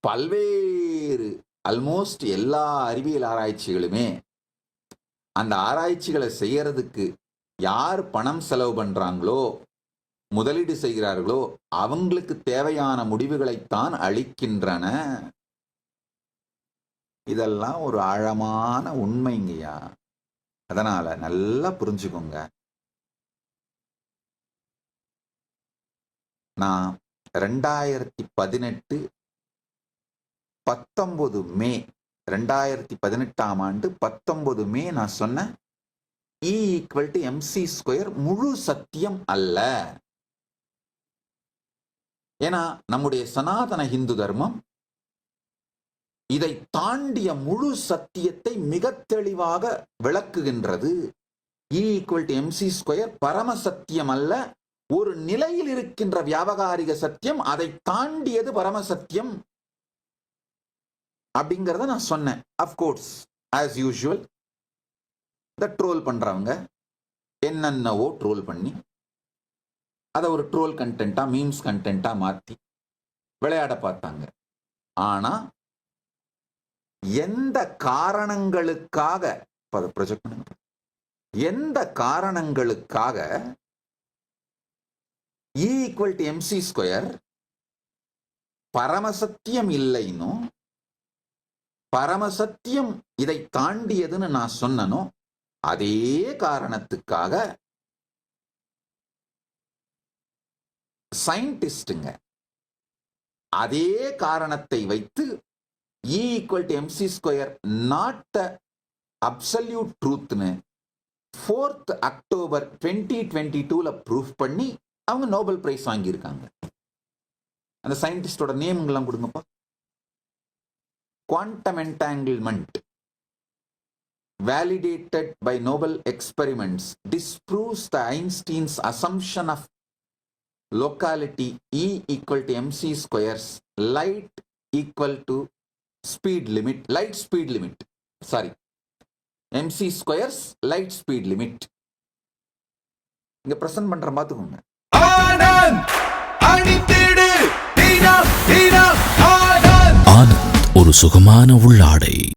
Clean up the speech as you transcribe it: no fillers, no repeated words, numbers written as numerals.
பல்வேறு ஆல்மோஸ்ட் எல்லா அறிவியல் ஆராய்ச்சிகளுமே அந்த ஆராய்ச்சிகளை செய்யறதுக்கு யார் பணம் செலவு பண்றாங்களோ, முதலீடு செய்கிறார்களோ அவங்களுக்கு தேவையான முடிவுகளைத்தான் அளிக்கின்றன. இதெல்லாம் ஒரு ஆழமான உண்மைங்கய்யா. அதனால நல்லா புரிஞ்சுக்கோங்க. நான் 2018 19 மே 2018ஆம் ஆண்டு 19 மே நான் சொன்னேன், E = mc² முழு சத்தியம் அல்ல. ஏன்னா நம்முடைய சனாதன இந்து தர்மம் இதை தாண்டிய முழு சத்தியத்தை மிக தெளிவாக விளக்குகின்றது. E = mc² பரம சத்தியம் அல்ல, ஒரு நிலையில் இருக்கின்ற வியாபகாரிக சத்தியம், அதை தாண்டியது பரம சத்தியம் அப்படிங்கிறத நான் சொன்னேன். அப்கோர்ஸ் ஆஸ் யூஷுவல் இந்த ட்ரோல் பண்றவங்க என்னென்னவோ ட்ரோல் பண்ணி அதை ஒரு ட்ரோல் கண்டென்ட்டா மீம்ஸ் கண்டென்ட்டா மாற்றி விளையாட பார்த்தாங்க. ஆனா எந்த காரணங்களுக்காக ப்ரொஜெக்ட் பண்ணுங்க, எந்த காரணங்களுக்காக E = mc² பரமசத்தியம் இல்லைன்னும் பரமசத்தியம் இதை தாண்டியதுன்னு நான் சொன்னனோ அதே காரணத்துக்காக சயின்டிஸ்டுங்க அதே காரணத்தை வைத்து E = mc² not the absolute ட்ரூத்னு 4th அக்டோபர் 2022 ப்ரூஃப் பண்ணி அவங்க நோபல் பிரைஸ் வாங்கியிருக்காங்க. அந்த சயின்டிஸ்டோட நேம்லாம் கொடுங்கப்பா. Quantum entanglement validated by Nobel experiments disproves the Einstein's assumption of locality E = mc² light equal to speed limit, light speed limit, sorry, mc² light speed limit. இங்க present பண்ற பாத்துக்கோங்க. ஆனந்த் ஒரு சுகமான உள்ளாடை.